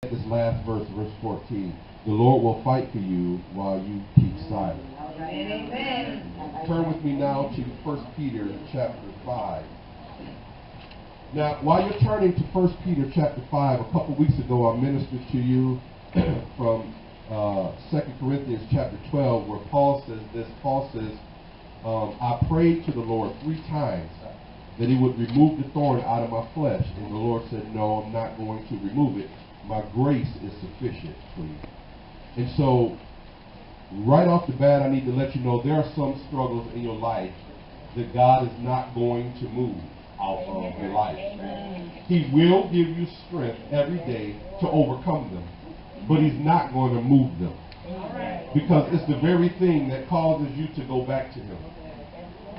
This last verse, verse 14. The Lord will fight for you while you keep silent. Amen. Turn with me now to 1 Peter chapter 5. Now, while you're turning to 1 Peter chapter 5, a couple weeks ago I ministered to you from 2 Corinthians chapter 12, where Paul says this. Paul says, I prayed to the Lord 3 times that he would remove the thorn out of my flesh. And the Lord said, no, I'm not going to remove it. My grace is sufficient for you. And so, right off the bat, I need to let you know there are some struggles in your life that God is not going to move out of your life. He will give you strength every day to overcome them, but He's not going to move them. Because it's the very thing that causes you to go back to Him.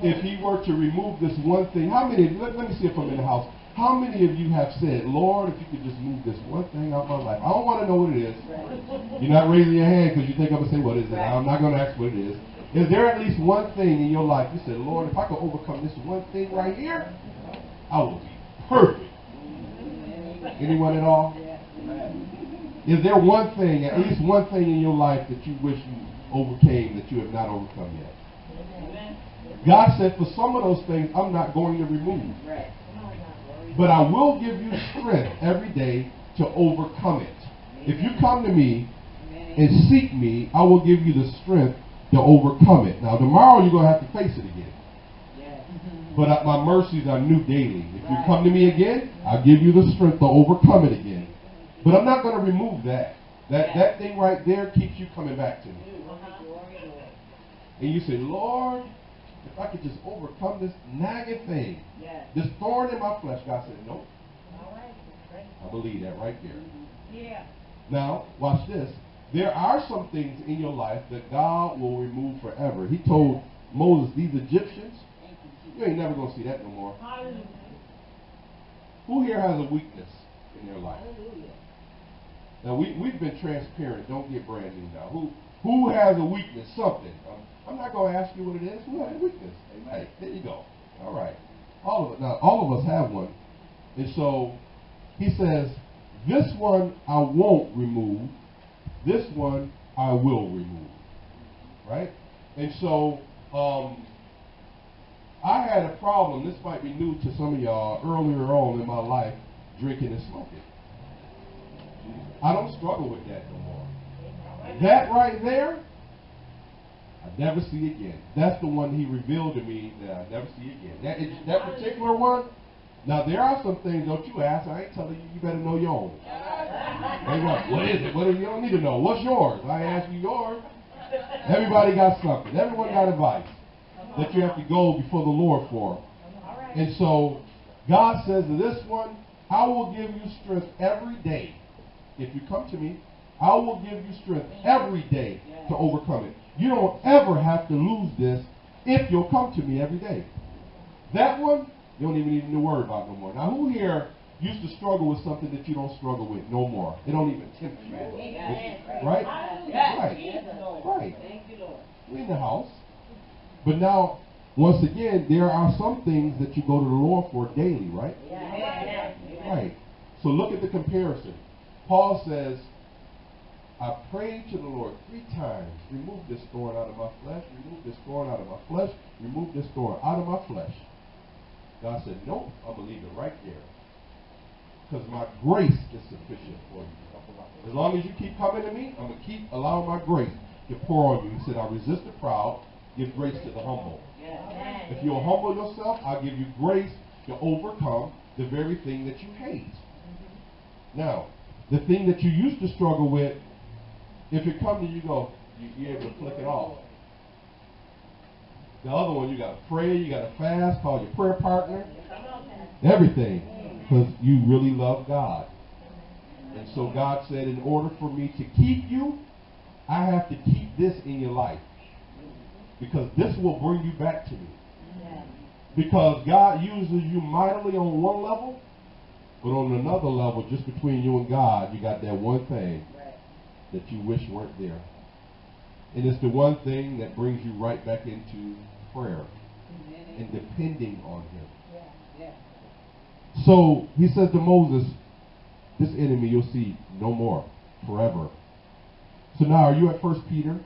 If He were to remove this one thing, how many, let me see if I'm in the house. How many of you have said, Lord, if you could just move this one thing out of my life? I don't want to know what it is. You're not raising your hand because you think I'm going to say, what is it? I'm not going to ask what it is. Is there at least one thing in your life you said, Lord, if I could overcome this one thing right here, I will be perfect? Anyone at all? Is there one thing, at least one thing in your life that you wish you overcame that you have not overcome yet? God said, for some of those things, I'm not going to remove. But I will give you strength every day to overcome it. If you come to me and seek me, I will give you the strength to overcome it. Now, tomorrow you're going to have to face it again. But my mercies are new daily. If you come to me again, I'll give you the strength to overcome it again. But I'm not going to remove that. That thing right there keeps you coming back to me. And you say, Lord, if I could just overcome this nagging thing, this thorn in my flesh. God said, nope. I believe that right there. Now, watch this. There are some things in your life that God will remove forever. He told Moses, these Egyptians, you ain't never going to see that no more. Who here has a weakness in their life? Now, we've been transparent. Don't get brand new now. Who has a weakness? Something. I'm not going to ask you what it is. Who has a weakness? Hey, there you go. All right. All of us have one. And so he says, this one I won't remove. This one I will remove. Right? And so I had a problem. This might be new to some of y'all earlier on in my life, drinking and smoking. I don't struggle with that no more. That right there, I never see again. That's the one He revealed to me that I never see again. That particular one. Now there are some things, don't you ask? I ain't telling you. You better know your own. What is it? What is it? You don't need to know. What's yours? I ask you yours. Everybody got something. Everyone got advice that you have to go before the Lord for. And so God says to this one, I will give you strength every day. If you come to me, I will give you strength every day to overcome it. You don't ever have to lose this if you'll come to me every day. That one, you don't even need to worry about no more. Now, who here used to struggle with something that you don't struggle with no more? It don't even tempt you. Right? Right. We're in the house. But now, once again, there are some things that you go to the Lord for daily, right? Right. So look at the comparison. Paul says, I prayed to the Lord 3 times. Remove this thorn out of my flesh. Remove this thorn out of my flesh. Remove this thorn out of my flesh. God said, nope, I'm going to leave it right there. Because my grace is sufficient for you. As long as you keep coming to me, I'm going to keep allowing my grace to pour on you. He said, I resist the proud, give grace to the humble. If you'll humble yourself, I'll give you grace to overcome the very thing that you hate. Now, the thing that you used to struggle with, if it comes to you, you're able to flick it off. The other one, you got to pray, you got to fast, call your prayer partner, everything, because you really love God. And so God said, in order for me to keep you, I have to keep this in your life. Because this will bring you back to me. Because God uses you mightily on one level, but on another level, just between you and God, you got that one thing that you wish weren't there. And it's the one thing that brings you right back into prayer and depending on Him. So He says to Moses, this enemy you'll see no more forever. So now, are you at 1 Peter?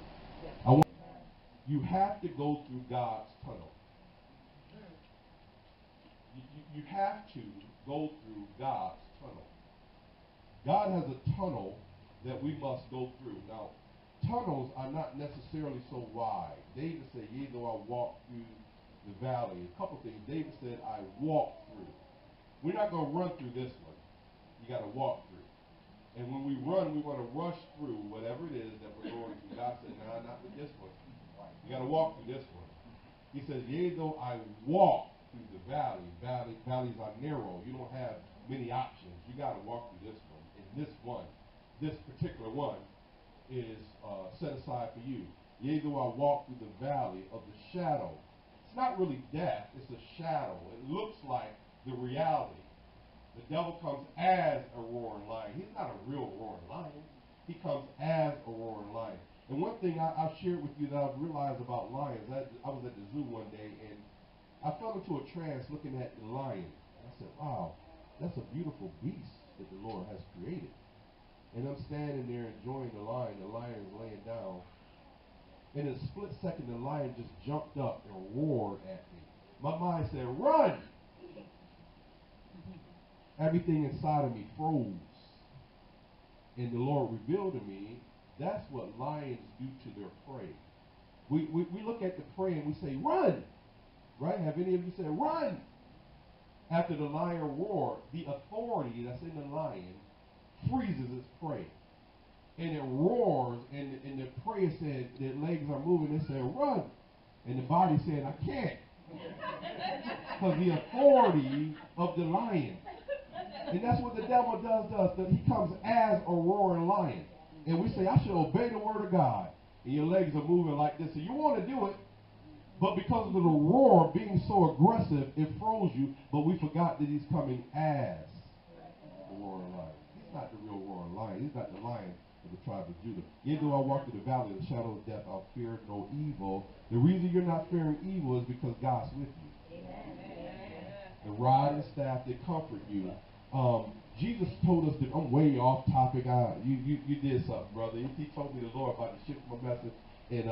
You have to go through God's tunnel. You have to go through God's tunnel. God has a tunnel that we must go through. Now, tunnels are not necessarily so wide. David said, yea, though I walk through the valley. A couple things. David said, I walk through. We're not going to run through this one. You got to walk through. And when we run, we want to rush through whatever it is that we're going through. God said, no, not with this one. You got to walk through this one. He says, yea, though I walk through the valley. Valleys are narrow. You don't have many options. You got to walk through this one. And this particular one, is set aside for you. Yea, though I walk through the valley of the shadow. It's not really death. It's a shadow. It looks like the reality. The devil comes as a roaring lion. He's not a real roaring lion. He comes as a roaring lion. And one thing I've shared with you that I've realized about lions, I was at the zoo one day, and I fell into a trance looking at the lion. And I said, wow, that's a beautiful beast that the Lord has created. And I'm standing there enjoying the lion. The lion is laying down. In a split second, the lion just jumped up and roared at me. My mind said, run! Everything inside of me froze. And the Lord revealed to me, that's what lions do to their prey. We look at the prey and we say, run! Right? Have any of you said, run? After the lion roared, the authority that's in the lion freezes its prey. And it roars, and the prey said, their legs are moving, they said, run. And the body said, I can't. Because the authority of the lion. And that's what the devil does. He comes as a roaring lion. And we say, I should obey the word of God. And your legs are moving like this. And you want to do it. But because of the roar being so aggressive, it froze you. But we forgot that he's coming as the roaring lion. He's not the real roaring lion. He's not the lion of the tribe of Judah. Yea, though I walk through the valley of the shadow of death, I'll fear no evil. The reason you're not fearing evil is because God's with you. Amen. The rod and staff, they comfort you. Jesus told us that, I'm way off topic. You did something, brother. He told me the Lord about to shift my message, and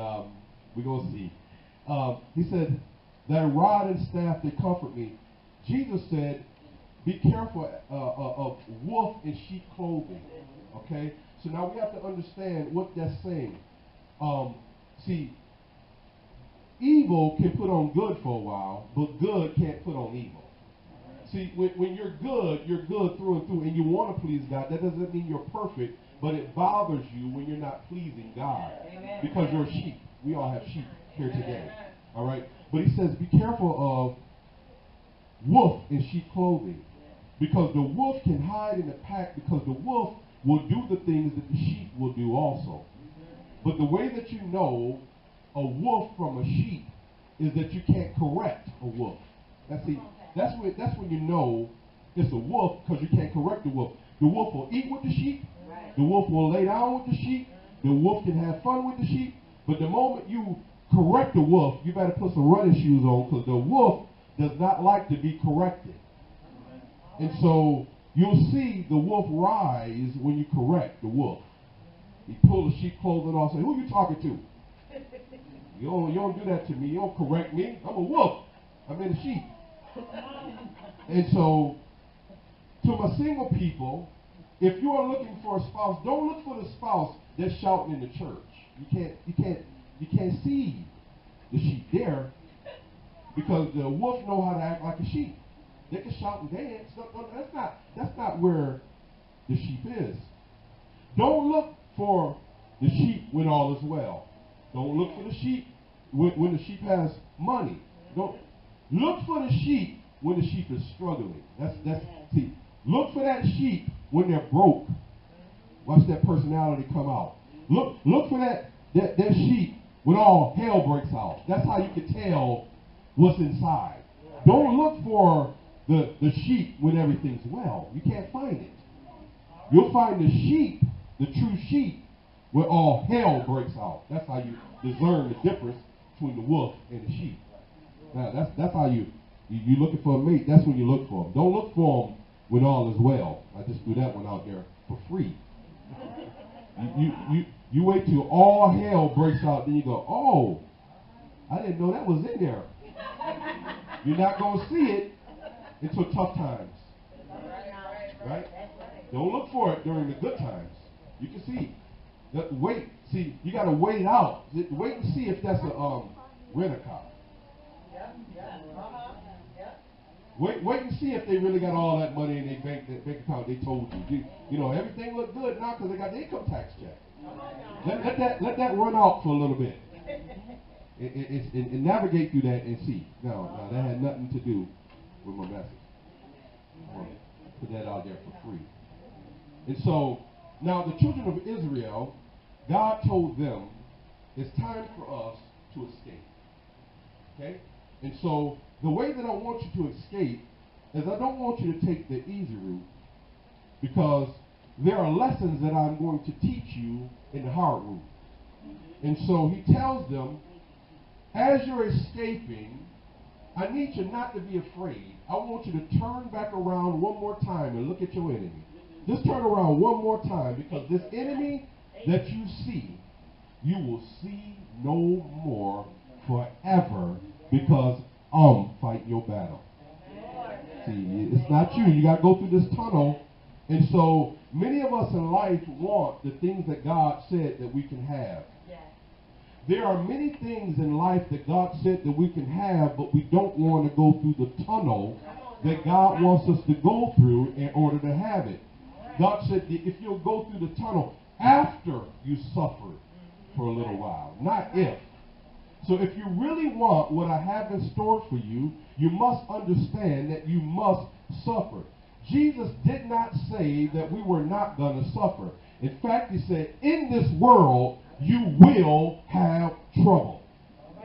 we're going to see. He said, that rod and staff, they comfort me. Jesus said, be careful of wolf in sheep clothing. Okay? So now we have to understand what that's saying. See, evil can put on good for a while, but good can't put on evil. See, when you're good through and through, and you want to please God. That doesn't mean you're perfect, but it bothers you when you're not pleasing God. Amen. Because you're a sheep. We all have sheep here today. All right? But he says, be careful of wolf in sheep clothing. Because the wolf can hide in the pack, because the wolf will do the things that the sheep will do also. But the way that you know a wolf from a sheep is that you can't correct a wolf. That's when you know it's a wolf, because you can't correct the wolf. The wolf will eat with the sheep. The wolf will lay down with the sheep. The wolf can have fun with the sheep. But the moment you correct the wolf, you better put some running shoes on, because the wolf does not like to be corrected. And so you'll see the wolf rise when you correct the wolf. He pull the sheep clothing off and say, who are you talking to? You don't do that to me. You don't correct me. I'm a wolf. I'm in the sheep. And so, to my single people, if you are looking for a spouse, don't look for the spouse that's shouting in the church. You can't see the sheep there, because the wolf know how to act like a sheep. They can shout and dance. That's not where the sheep is. Don't look for the sheep when all is well. Don't look for the sheep when the sheep has money. Don't look for the sheep when the sheep is struggling. See. Look for that sheep when they're broke. Watch that personality come out. Look for that sheep when all hell breaks out. That's how you can tell what's inside. Don't look for the sheep when everything's well. You can't find it. You'll find the sheep, the true sheep, when all hell breaks out. That's how you discern the difference between the wolf and the sheep. Now, that's how you're looking for a mate. That's when you look for them. Don't look for them when all is well. I just threw that one out there for free. You wait till all hell breaks out, then you go, oh, I didn't know that was in there. You're not going to see it until tough times. Right? Don't look for it during the good times. You can see. Wait. See, you got to wait it out. Wait and see if that's a rent-a-car. Wait and see if they really got all that money in their bank account they told you. You know, everything look good now because they got the income tax check. Let that run out for a little bit. And navigate through that and see. Now that had nothing to do with my message. I want to put that out there for free. And so, now the children of Israel, God told them, it's time for us to escape. Okay? And so, the way that I want you to escape is I don't want you to take the easy route, because there are lessons that I'm going to teach you in the hard route. And so he tells them, as you're escaping, I need you not to be afraid. I want you to turn back around one more time and look at your enemy. Just turn around one more time, because this enemy that you see, you will see no more forever, because I'm fighting your battle. See, it's not you. You got to go through this tunnel. And so many of us in life want the things that God said that we can have. There are many things in life that God said that we can have, but we don't want to go through the tunnel that God wants us to go through in order to have it. God said that if you'll go through the tunnel after you suffered for a little while, not if. So if you really want what I have in store for you, you must understand that you must suffer. Jesus did not say that we were not going to suffer. In fact, he said, in this world, you will have trouble.